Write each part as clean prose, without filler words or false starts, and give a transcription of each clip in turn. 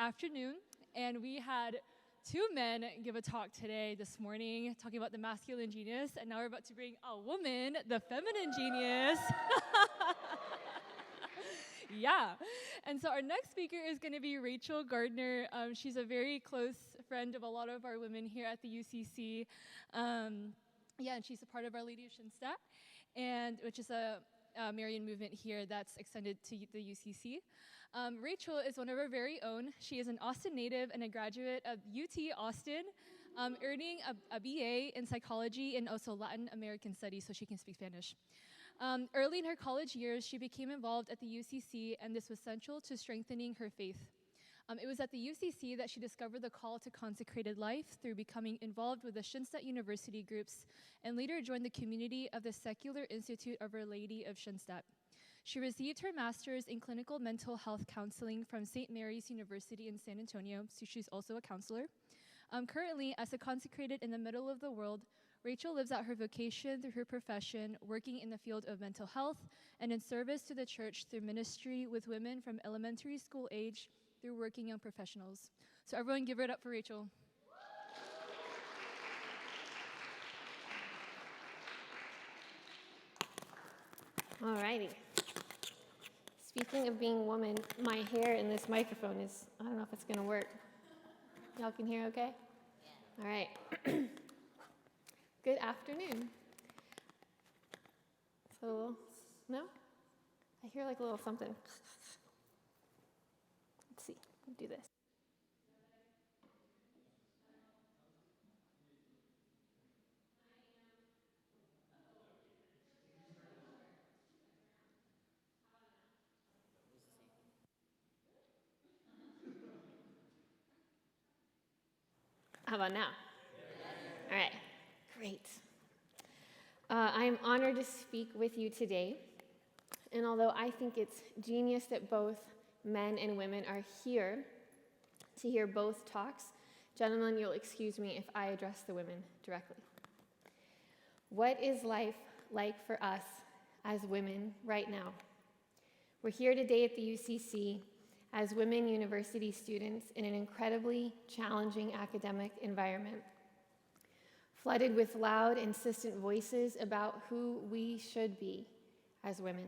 afternoon, and we had two men give a talk this morning, talking about the masculine genius, and now we're about to bring a woman, the feminine genius. Yeah. And so our next speaker is going to be Rachel Gardner. She's a very close friend of a lot of our women here at the UCC. And she's a part of Our Lady of Schoenstatt, which is a Marian movement here that's extended to the UCC. Rachel is one of our very own. She is an Austin native and a graduate of UT Austin, earning a BA in psychology and also Latin American studies, so she can speak Spanish. Early in her college years, she became involved at the UCC, and this was central to strengthening her faith. It was at the UCC that she discovered the call to consecrated life through becoming involved with the Schoenstatt University groups, and later joined the community of the Secular Institute of Our Lady of Schoenstatt. She received her master's in clinical mental health counseling from St. Mary's University in San Antonio, so she's also a counselor. Currently, as a consecrated in the middle of the world, Rachel lives out her vocation through her profession, working in the field of mental health and in service to the church through ministry with women from elementary school age through working young professionals. So everyone give it up for Rachel. All righty. Speaking of being a woman, my hair in this microphone is, I don't know if it's going to work. Y'all can hear okay? Yeah. All right. Good afternoon. So, no? I hear like a little something. Let's see. Do this. How about now? All right. Great. I'm honored to speak with you today. And although I think it's genius that both men and women are here to hear both talks, gentlemen, you'll excuse me if I address the women directly. What is life like for us as women right now? We're here today at the UCC as women university students in an incredibly challenging academic environment, flooded with loud, insistent voices about who we should be as women,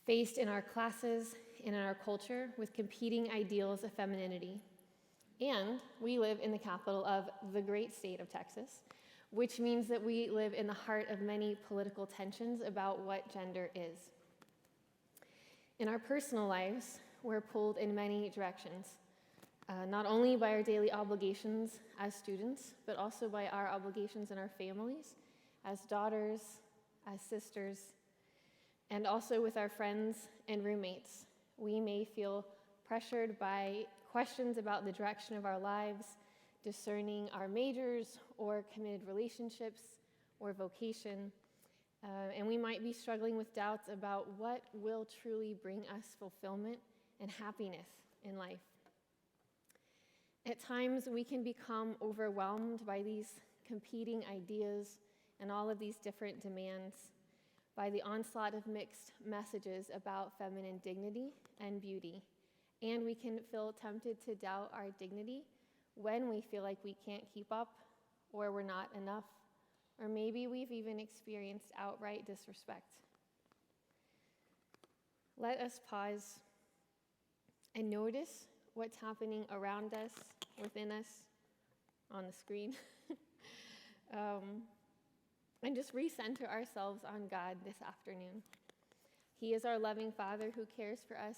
faced in our classes and in our culture with competing ideals of femininity. And we live in the capital of the great state of Texas, which means that we live in the heart of many political tensions about what gender is. In our personal lives, we're pulled in many directions, not only by our daily obligations as students, but also by our obligations in our families, as daughters, as sisters, and also with our friends and roommates. We may feel pressured by questions about the direction of our lives, discerning our majors or committed relationships or vocation, and we might be struggling with doubts about what will truly bring us fulfillment and happiness in life. At times, we can become overwhelmed by these competing ideas and all of these different demands, by the onslaught of mixed messages about feminine dignity and beauty. And we can feel tempted to doubt our dignity when we feel like we can't keep up or we're not enough, or maybe we've even experienced outright disrespect. Let us pause and notice what's happening around us, within us, on the screen, and just recenter ourselves on God this afternoon. He is our loving Father who cares for us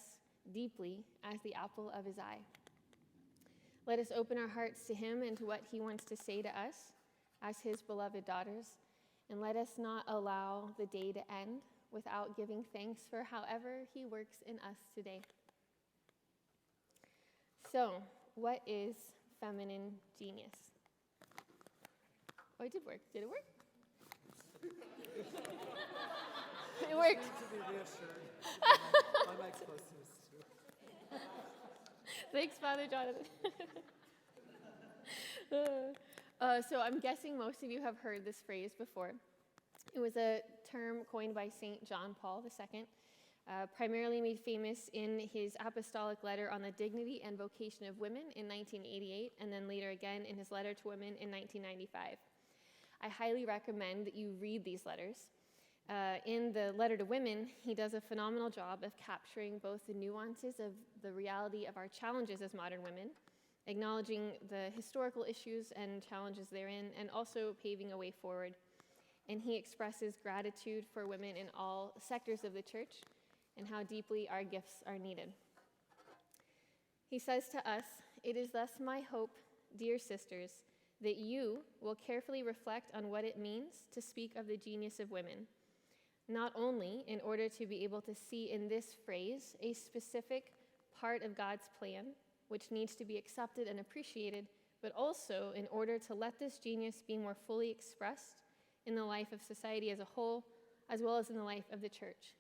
deeply as the apple of his eye. Let us open our hearts to him and to what he wants to say to us as his beloved daughters, and let us not allow the day to end without giving thanks for however he works in us today. So, what is feminine genius? Oh, it did work. Did it work? It worked. To be reassured. My mic's close to us too. Thanks, Father Jonathan. So I'm guessing most of you have heard this phrase before. It was a term coined by St. John Paul II primarily made famous in his apostolic letter on the dignity and vocation of women in 1988, and then later again in his letter to women in 1995. I highly recommend that you read these letters. In the letter to women, he does a phenomenal job of capturing both the nuances of the reality of our challenges as modern women, acknowledging the historical issues and challenges therein, and also paving a way forward. And he expresses gratitude for women in all sectors of the church and how deeply our gifts are needed. He says to us, "It is thus my hope, dear sisters, that you will carefully reflect on what it means to speak of the genius of women, not only in order to be able to see in this phrase a specific part of God's plan, which needs to be accepted and appreciated, but also in order to let this genius be more fully expressed in the life of society as a whole, as well as in the life of the church."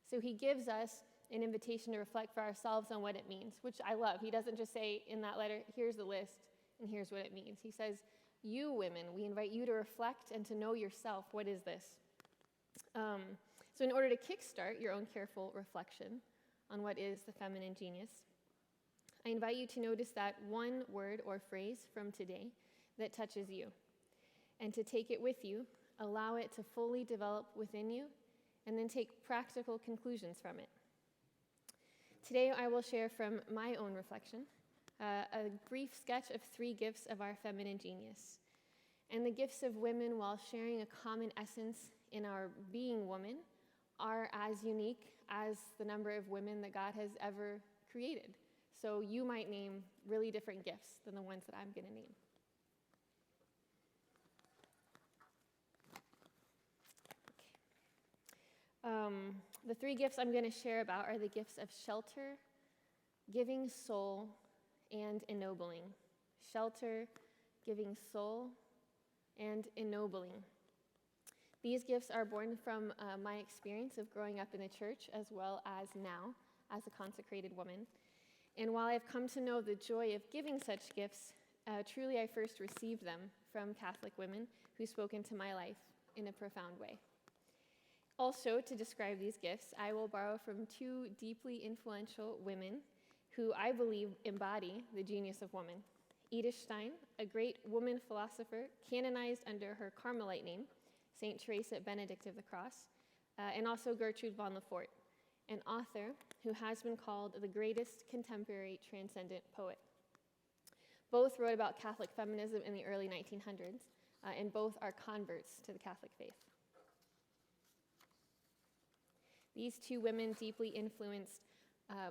So he gives us an invitation to reflect for ourselves on what it means, which I love. He doesn't just say in that letter, here's the list, and here's what it means. He says, you women, we invite you to reflect and to know yourself. What is this? So in order to kickstart your own careful reflection on what is the feminine genius, I invite you to notice that one word or phrase from today that touches you, and to take it with you, allow it to fully develop within you, and then take practical conclusions from it. Today I will share from my own reflection a brief sketch of 3 gifts of our feminine genius. And the gifts of women, while sharing a common essence in our being woman, are as unique as the number of women that God has ever created. So you might name really different gifts than the ones that I'm going to name. The 3 gifts I'm going to share about are the gifts of shelter, giving soul, and ennobling. Shelter, giving soul, and ennobling. These gifts are born from my experience of growing up in the church, as well as now as a consecrated woman. And while I've come to know the joy of giving such gifts, truly I first received them from Catholic women who spoke into my life in a profound way. Also, to describe these gifts, I will borrow from 2 deeply influential women who I believe embody the genius of woman. Edith Stein, a great woman philosopher canonized under her Carmelite name, St. Teresa Benedict of the Cross, and also Gertrude von Lefort, an author who has been called the greatest contemporary transcendent poet. Both wrote about Catholic feminism in the early 1900s, and both are converts to the Catholic faith. These 2 women deeply influenced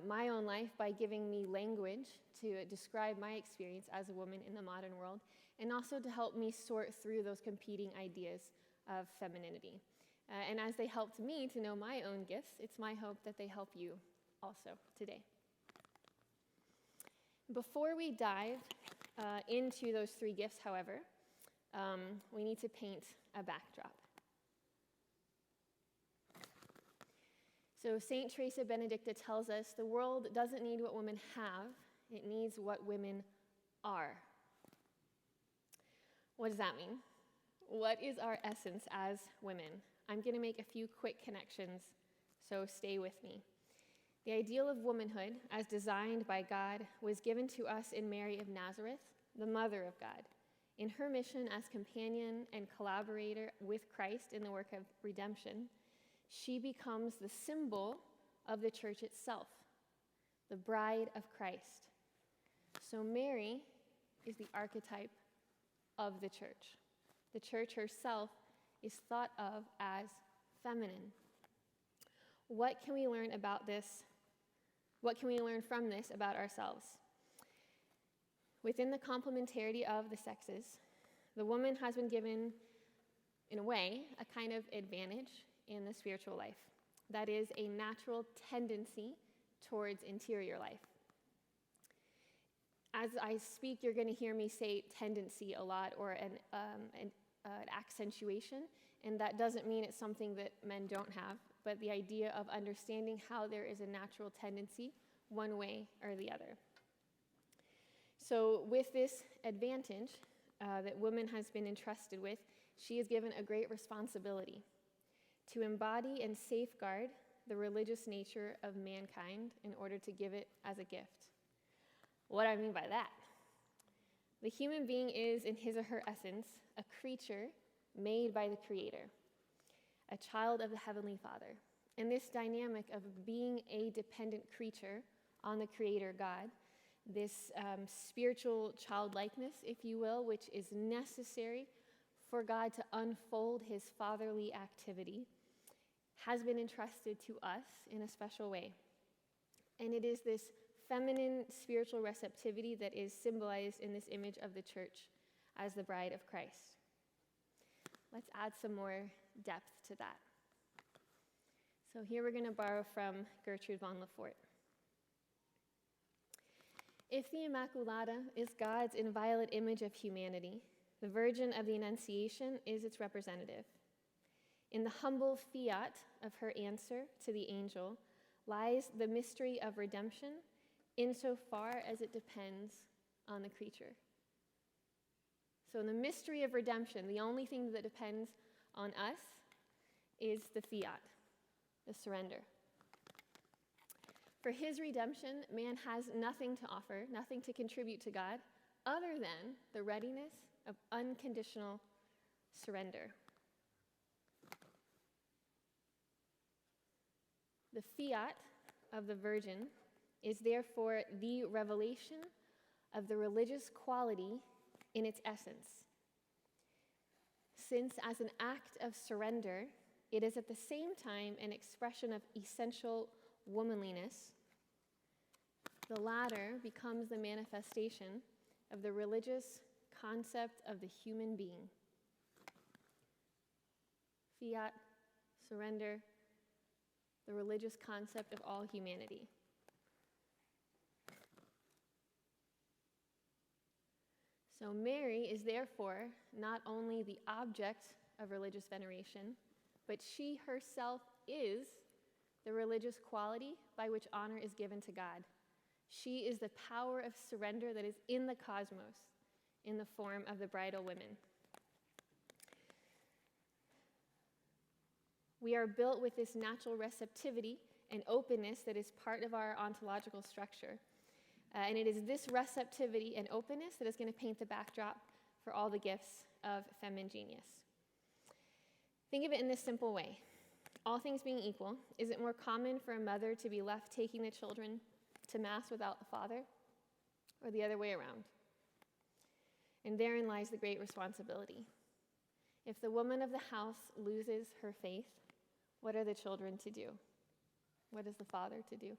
my own life by giving me language to describe my experience as a woman in the modern world, and also to help me sort through those competing ideas of femininity. And as they helped me to know my own gifts, it's my hope that they help you also today. Before we dive into those 3 gifts, however, we need to paint a backdrop. So St. Teresa Benedicta tells us the world doesn't need what women have, it needs what women are. What does that mean? What is our essence as women? I'm going to make a few quick connections, so stay with me. The ideal of womanhood, as designed by God, was given to us in Mary of Nazareth, the Mother of God, in her mission as companion and collaborator with Christ in the work of redemption. She becomes the symbol of the church itself, the bride of Christ. So Mary is the archetype of the church. The church herself is thought of as feminine. What can we learn about this? What can we learn from this about ourselves? Within the complementarity of the sexes, the woman has been given, in a way, a kind of advantage in the spiritual life. That is a natural tendency towards interior life. As I speak, you're going to hear me say tendency a lot, or an accentuation, and that doesn't mean it's something that men don't have, but the idea of understanding how there is a natural tendency one way or the other. So with this advantage that woman has been entrusted with, she is given a great responsibility to embody and safeguard the religious nature of mankind in order to give it as a gift. What do I mean by that? The human being is, in his or her essence, a creature made by the Creator, a child of the Heavenly Father. And this dynamic of being a dependent creature on the Creator God, this spiritual childlikeness, if you will, which is necessary for God to unfold his fatherly activity, has been entrusted to us in a special way. And it is this feminine spiritual receptivity that is symbolized in this image of the church as the bride of Christ. Let's add some more depth to that. So here we're going to borrow from Gertrude von Lefort. If the Immaculata is God's inviolate image of humanity, the Virgin of the Annunciation is its representative. In the humble fiat of her answer to the angel lies the mystery of redemption insofar as it depends on the creature. So in the mystery of redemption, the only thing that depends on us is the fiat, the surrender. For his redemption, man has nothing to offer, nothing to contribute to God, other than the readiness of unconditional surrender. The fiat of the Virgin is therefore the revelation of the religious quality in its essence. Since as an act of surrender, it is at the same time an expression of essential womanliness, the latter becomes the manifestation of the religious concept of the human being. Fiat, surrender, the religious concept of all humanity. So Mary is therefore not only the object of religious veneration, but she herself is the religious quality by which honor is given to God. She is the power of surrender that is in the cosmos in the form of the bridal women. We are built with this natural receptivity and openness that is part of our ontological structure. And it is this receptivity and openness that is going to paint the backdrop for all the gifts of feminine genius. Think of it in this simple way. All things being equal, is it more common for a mother to be left taking the children to Mass without the father, or the other way around? And therein lies the great responsibility. If the woman of the house loses her faith, what are the children to do? What is the father to do?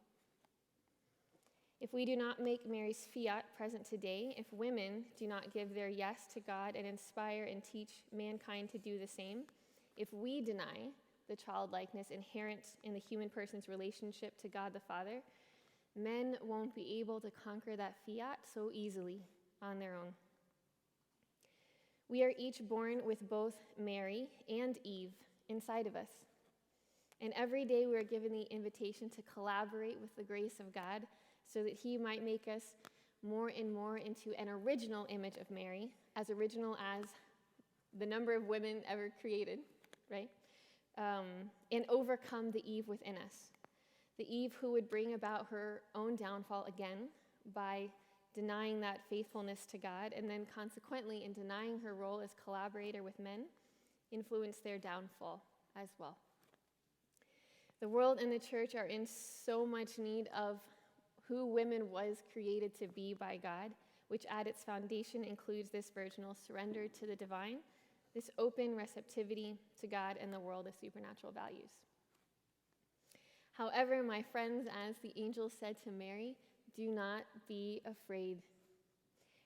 If we do not make Mary's fiat present today, if women do not give their yes to God and inspire and teach mankind to do the same, if we deny the childlikeness inherent in the human person's relationship to God the Father, men won't be able to conquer that fiat so easily on their own. We are each born with both Mary and Eve inside of us. And every day we are given the invitation to collaborate with the grace of God so that he might make us more and more into an original image of Mary, as original as the number of women ever created, right? And overcome the Eve within us. The Eve who would bring about her own downfall again by denying that faithfulness to God, and then consequently, in denying her role as collaborator with men, influence their downfall as well. The world and the church are in so much need of who women was created to be by God, which at its foundation includes this virginal surrender to the divine, this open receptivity to God and the world of supernatural values. However, my friends, as the angel said to Mary, do not be afraid.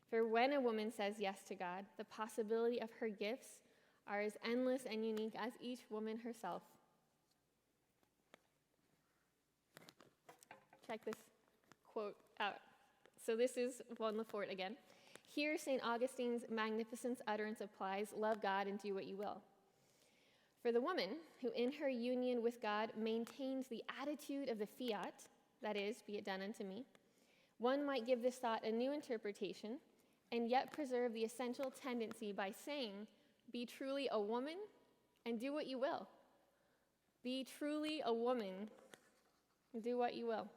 For when a woman says yes to God, the possibility of her gifts are as endless and unique as each woman herself. Check this quote out. So this is von Lefort again. Here, St. Augustine's magnificent utterance applies, love God and do what you will. For the woman who in her union with God maintains the attitude of the fiat, that is, be it done unto me, one might give this thought a new interpretation and yet preserve the essential tendency by saying, be truly a woman and do what you will. Be truly a woman Do what you will.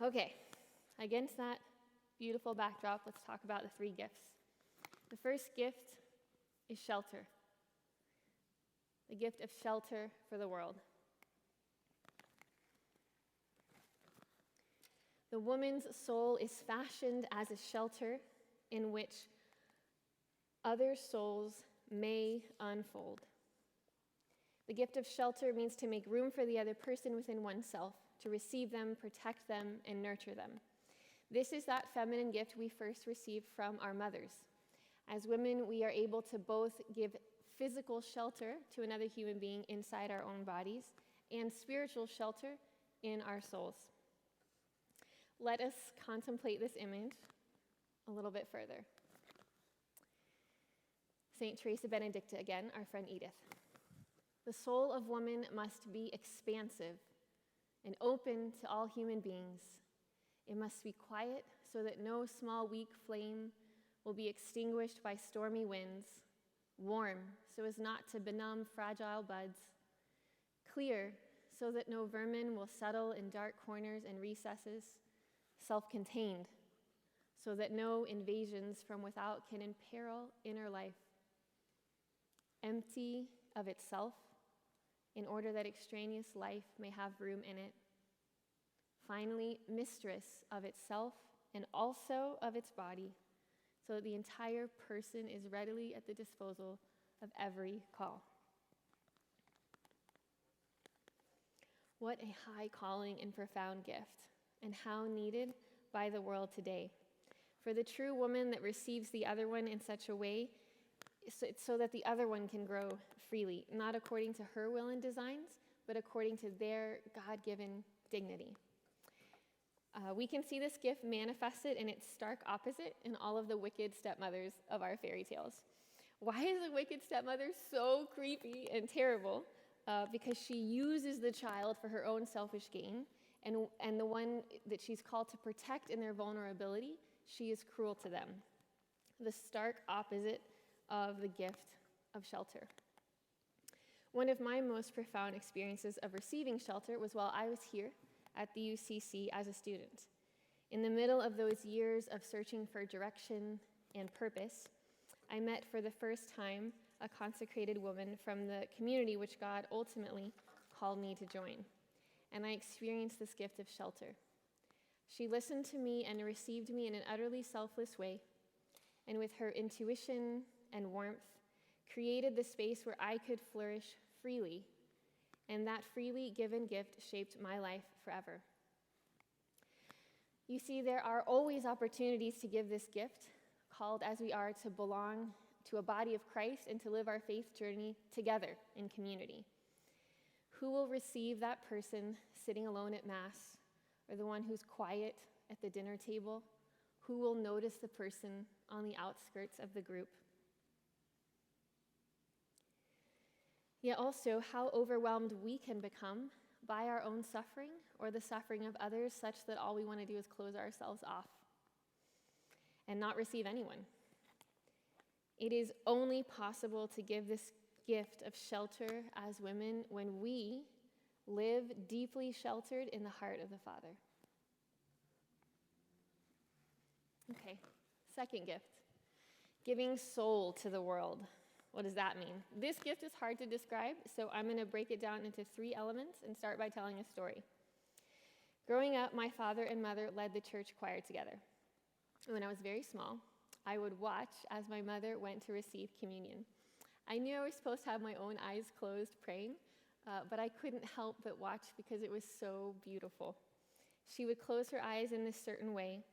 Okay, against that beautiful backdrop, let's talk about the three gifts. The first gift is shelter. The gift of shelter for the world. The woman's soul is fashioned as a shelter in which other souls may unfold. The gift of shelter means to make room for the other person within oneself, to receive them, protect them, and nurture them. This is that feminine gift we first received from our mothers. As women, we are able to both give physical shelter to another human being inside our own bodies and spiritual shelter in our souls. Let us contemplate this image a little bit further. St. Teresa Benedicta again, our friend Edith. The soul of woman must be expansive and open to all human beings. It must be quiet so that no small weak flame will be extinguished by stormy winds, warm so as not to benumb fragile buds, clear so that no vermin will settle in dark corners and recesses, self-contained so that no invasions from without can imperil inner life, empty of itself in order that extraneous life may have room in it. Finally, mistress of itself and also of its body, so that the entire person is readily at the disposal of every call. What a high calling and profound gift, and how needed by the world today. For the true woman that receives the other one in such a way so that the other one can grow freely, not according to her will and designs, but according to their God-given dignity. We can see this gift manifested in its stark opposite in all of the wicked stepmothers of our fairy tales. Why is a wicked stepmother so creepy and terrible? Because she uses the child for her own selfish gain, and the one that she's called to protect in their vulnerability, she is cruel to them. The stark opposite of the gift of shelter. One of my most profound experiences of receiving shelter was while I was here at the UCC as a student. In the middle of those years of searching for direction and purpose, I met for the first time a consecrated woman from the community which God ultimately called me to join. And I experienced this gift of shelter. She listened to me and received me in an utterly selfless way, and with her intuition and warmth, created the space where I could flourish freely, and that freely given gift shaped my life forever. You see, there are always opportunities to give this gift, called as we are to belong to a body of Christ and to live our faith journey together in community. Who will receive that person sitting alone at Mass, or the one who's quiet at the dinner table? Who will notice the person on the outskirts of the group? Yet also how overwhelmed we can become by our own suffering or the suffering of others, such that all we want to do is close ourselves off and not receive anyone. It is only possible to give this gift of shelter as women when we live deeply sheltered in the heart of the Father. Okay, second gift, giving soul to the world. What does that mean? This gift is hard to describe, so I'm going to break it down into 3 elements and start by telling a story. Growing up, my father and mother led the church choir together. When I was very small, I would watch as my mother went to receive communion. I knew I was supposed to have my own eyes closed praying, but I couldn't help but watch because it was so beautiful. She would close her eyes in this certain way,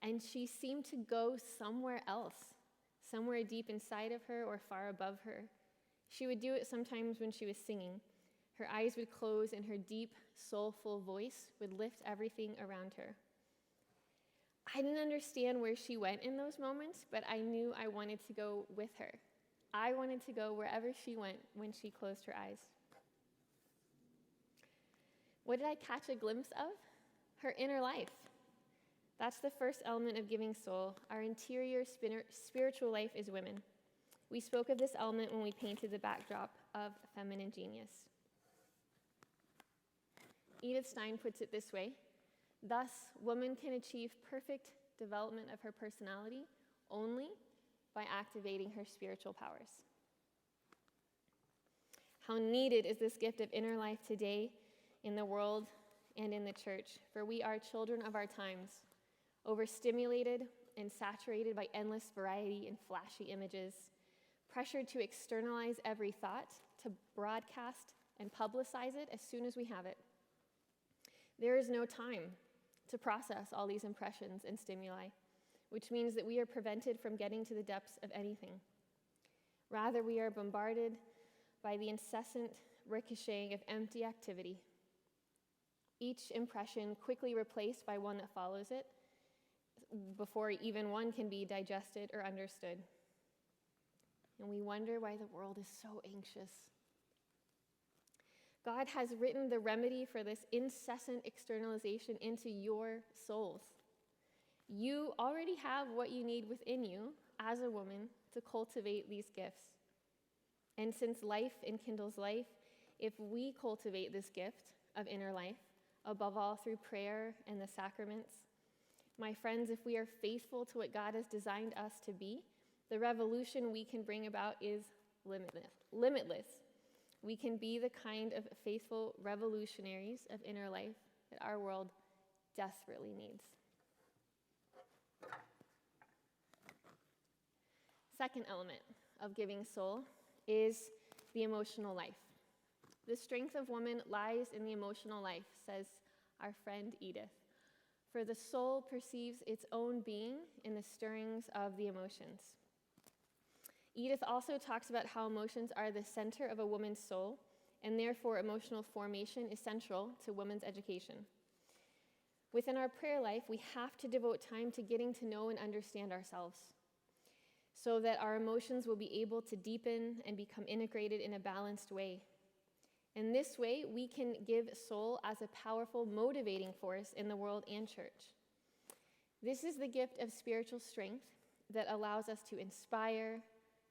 and she seemed to go somewhere else, somewhere deep inside of her or far above her. She would do it sometimes when she was singing. Her eyes would close and her deep, soulful voice would lift everything around her. I didn't understand where she went in those moments, but I knew I wanted to go with her. I wanted to go wherever she went when she closed her eyes. What did I catch a glimpse of? Her inner life. That's the first element of giving soul. Our interior spiritual life is women. We spoke of this element when we painted the backdrop of feminine genius. Edith Stein puts it this way: thus, woman can achieve perfect development of her personality only by activating her spiritual powers. How needed is this gift of inner life today in the world and in the church, for we are children of our times, overstimulated and saturated by endless variety and flashy images, pressured to externalize every thought, to broadcast and publicize it as soon as we have it. There is no time to process all these impressions and stimuli, which means that we are prevented from getting to the depths of anything. Rather, we are bombarded by the incessant ricocheting of empty activity, each impression quickly replaced by one that follows it before even one can be digested or understood. And we wonder why the world is so anxious. God has written the remedy for this incessant externalization into your souls. You already have what you need within you as a woman to cultivate these gifts. And since life enkindles life, if we cultivate this gift of inner life, above all through prayer and the sacraments, my friends, if we are faithful to what God has designed us to be, the revolution we can bring about is limitless. We can be the kind of faithful revolutionaries of inner life that our world desperately needs. Second element of giving soul is the emotional life. The strength of woman lies in the emotional life, says our friend Edith. For the soul perceives its own being in the stirrings of the emotions. Edith also talks about how emotions are the center of a woman's soul, and therefore emotional formation is central to women's education. Within our prayer life, we have to devote time to getting to know and understand ourselves, so that our emotions will be able to deepen and become integrated in a balanced way. In this way, we can give soul as a powerful motivating force in the world and church. This is the gift of spiritual strength that allows us to inspire,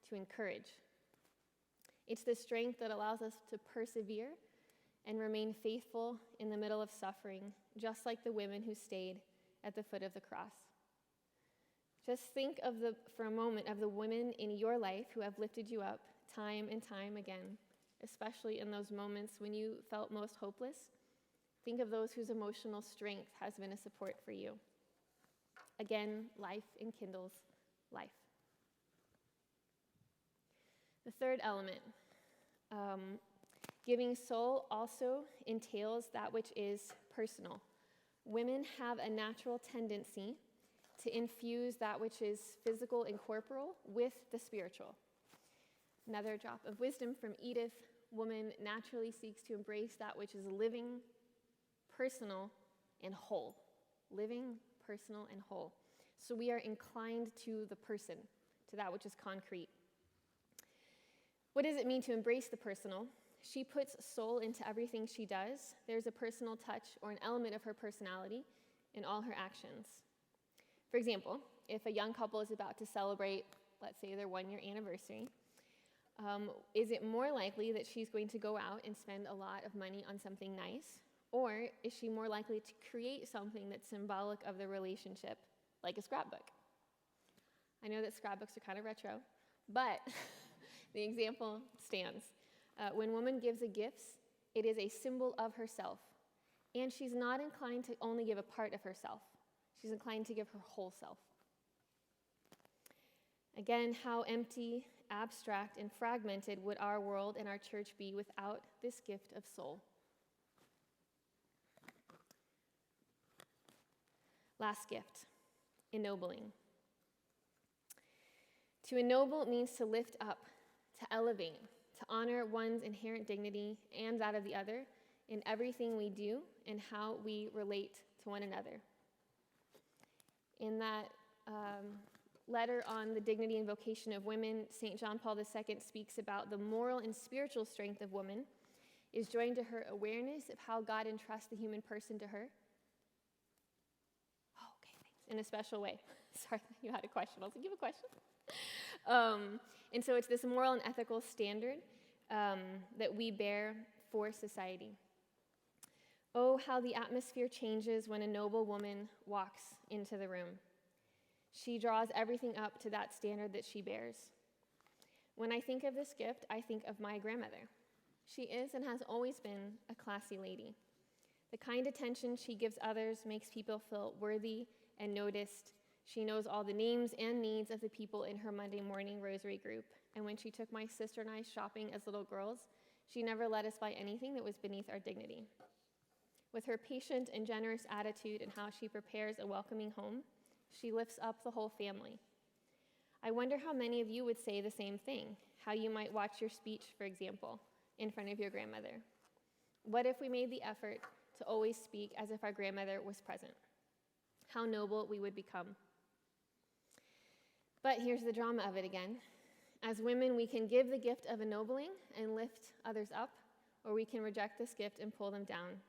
to encourage. It's the strength that allows us to persevere and remain faithful in the middle of suffering, just like the women who stayed at the foot of the cross. Just think for a moment of the women in your life who have lifted you up time and time again, especially in those moments when you felt most hopeless. Think of those whose emotional strength has been a support for you. Again, life enkindles life. The third element, giving soul also entails that which is personal. Women have a natural tendency to infuse that which is physical and corporal with the spiritual. Another drop of wisdom from Edith: woman naturally seeks to embrace that which is living, personal, and whole. Living, personal, and whole. So we are inclined to the person, to that which is concrete. What does it mean to embrace the personal? She puts soul into everything she does. There's a personal touch or an element of her personality in all her actions. For example, if a young couple is about to celebrate, let's say, their 1-year anniversary, is it more likely that she's going to go out and spend a lot of money on something nice? Or is she more likely to create something that's symbolic of the relationship, like a scrapbook? I know that scrapbooks are kind of retro, but the example stands. When woman gives a gift, it is a symbol of herself. And she's not inclined to only give a part of herself. She's inclined to give her whole self. Again, how empty, abstract, and fragmented would our world and our church be without this gift of soul? Last gift, ennobling. To ennoble means to lift up, to elevate, to honor one's inherent dignity and that of the other in everything we do and how we relate to one another. In that letter on the dignity and vocation of women, St. John Paul II speaks about the moral and spiritual strength of woman is joined to her awareness of how God entrusts the human person to her. Oh, okay, thanks. In a special way. Sorry, you had a question. I was like, you have a question? And so it's this moral and ethical standard that we bear for society. Oh, how the atmosphere changes when a noble woman walks into the room. She draws everything up to that standard that she bears. When I think of this gift, I think of my grandmother. She is and has always been a classy lady. The kind attention she gives others makes people feel worthy and noticed. She knows all the names and needs of the people in her Monday morning rosary group. And when she took my sister and I shopping as little girls, she never let us buy anything that was beneath our dignity. With her patient and generous attitude and how she prepares a welcoming home, she lifts up the whole family. I wonder how many of you would say the same thing, how you might watch your speech, for example, in front of your grandmother. What if we made the effort to always speak as if our grandmother was present? How noble we would become. But here's the drama of it again. As women, we can give the gift of ennobling and lift others up, or we can reject this gift and pull them down.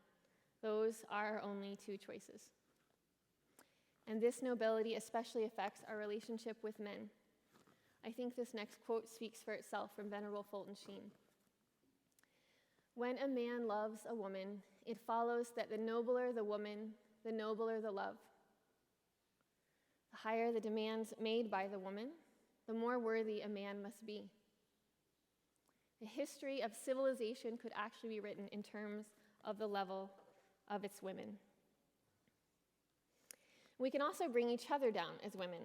Those are our only two choices. And this nobility especially affects our relationship with men. I think this next quote speaks for itself from Venerable Fulton Sheen. When a man loves a woman, it follows that the nobler the woman, the nobler the love. The higher the demands made by the woman, the more worthy a man must be. The history of civilization could actually be written in terms of the level of its women. We can also bring each other down as women.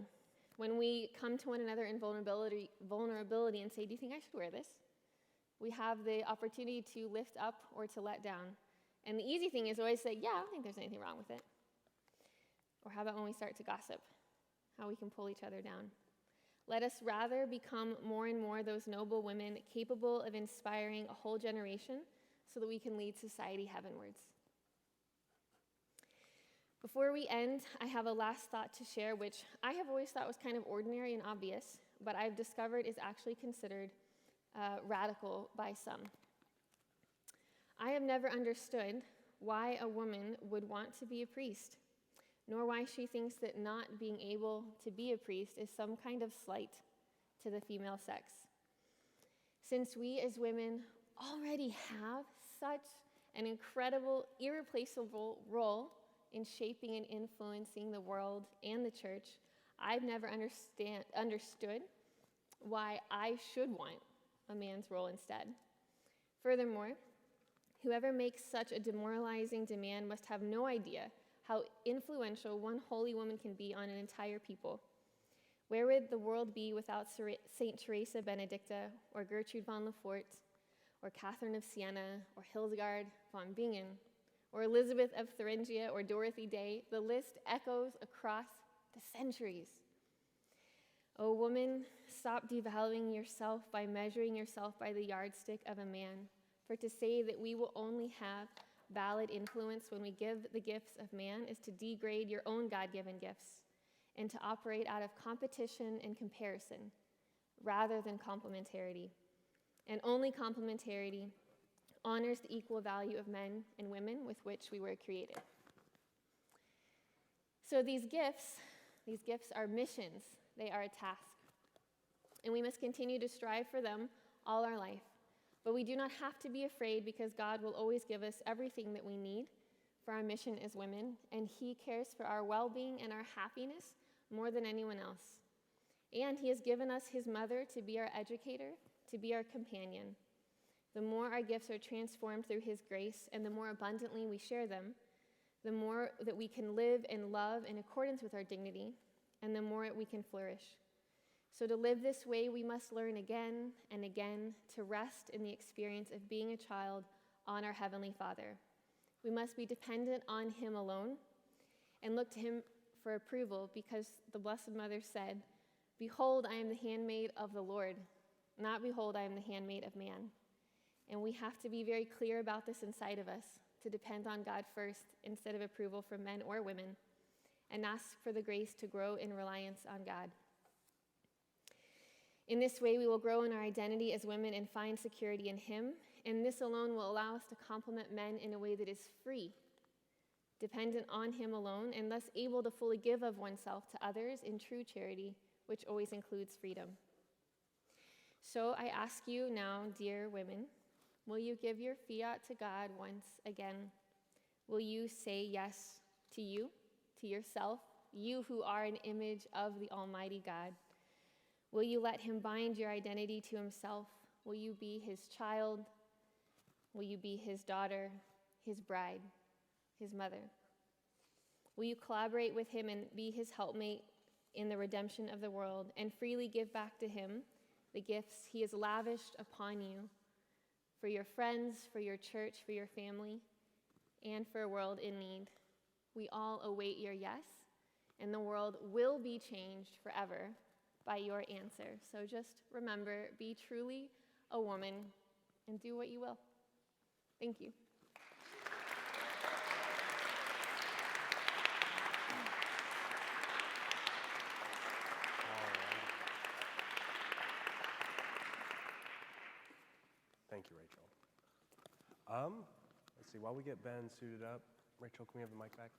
When we come to one another in vulnerability and say, do you think I should wear this? We have the opportunity to lift up or to let down. And the easy thing is always say, yeah, I don't think there's anything wrong with it. Or how about when we start to gossip, how we can pull each other down? Let us rather become more and more those noble women capable of inspiring a whole generation so that we can lead society heavenwards. Before we end, I have a last thought to share, which I have always thought was kind of ordinary and obvious, but I've discovered is actually considered radical by some. I have never understood why a woman would want to be a priest, nor why she thinks that not being able to be a priest is some kind of slight to the female sex. Since we as women already have such an incredible, irreplaceable role in shaping and influencing the world and the church, I've never understood why I should want a man's role instead. Furthermore, whoever makes such a demoralizing demand must have no idea how influential one holy woman can be on an entire people. Where would the world be without Saint Teresa Benedicta, or Gertrude von Lefort, or Catherine of Siena, or Hildegard von Bingen, or Elizabeth of Thuringia, or Dorothy Day? The list echoes across the centuries. Oh, woman, stop devaluing yourself by measuring yourself by the yardstick of a man. For to say that we will only have valid influence when we give the gifts of man is to degrade your own God-given gifts and to operate out of competition and comparison rather than complementarity. And only complementarity honors the equal value of men and women with which we were created. So these gifts are missions. They are a task. And we must continue to strive for them all our life. But we do not have to be afraid because God will always give us everything that we need for our mission as women, and He cares for our well-being and our happiness more than anyone else. And He has given us His mother to be our educator, to be our companion. The more our gifts are transformed through His grace and the more abundantly we share them, the more that we can live and love in accordance with our dignity, and the more we can flourish. So to live this way, we must learn again and again to rest in the experience of being a child on our Heavenly Father. We must be dependent on Him alone and look to Him for approval, because the Blessed Mother said, "Behold, I am the handmaid of the Lord, not behold, I am the handmaid of man." And we have to be very clear about this inside of us, to depend on God first instead of approval from men or women, and ask for the grace to grow in reliance on God. In this way, we will grow in our identity as women and find security in Him, and this alone will allow us to complement men in a way that is free, dependent on Him alone, and thus able to fully give of oneself to others in true charity, which always includes freedom. So I ask you now, dear women, will you give your fiat to God once again? Will you say yes to you, to yourself, you who are an image of the Almighty God? Will you let him bind your identity to himself? Will you be his child? Will you be his daughter, his bride, his mother? Will you collaborate with him and be his helpmate in the redemption of the world and freely give back to him the gifts he has lavished upon you for your friends, for your church, for your family, and for a world in need? We all await your yes, and the world will be changed forever by your answer. So just remember, be truly a woman and do what you will. Thank you. Thank you, Rachel. Let's see, while we get Ben suited up, Rachel, can we have the mic back?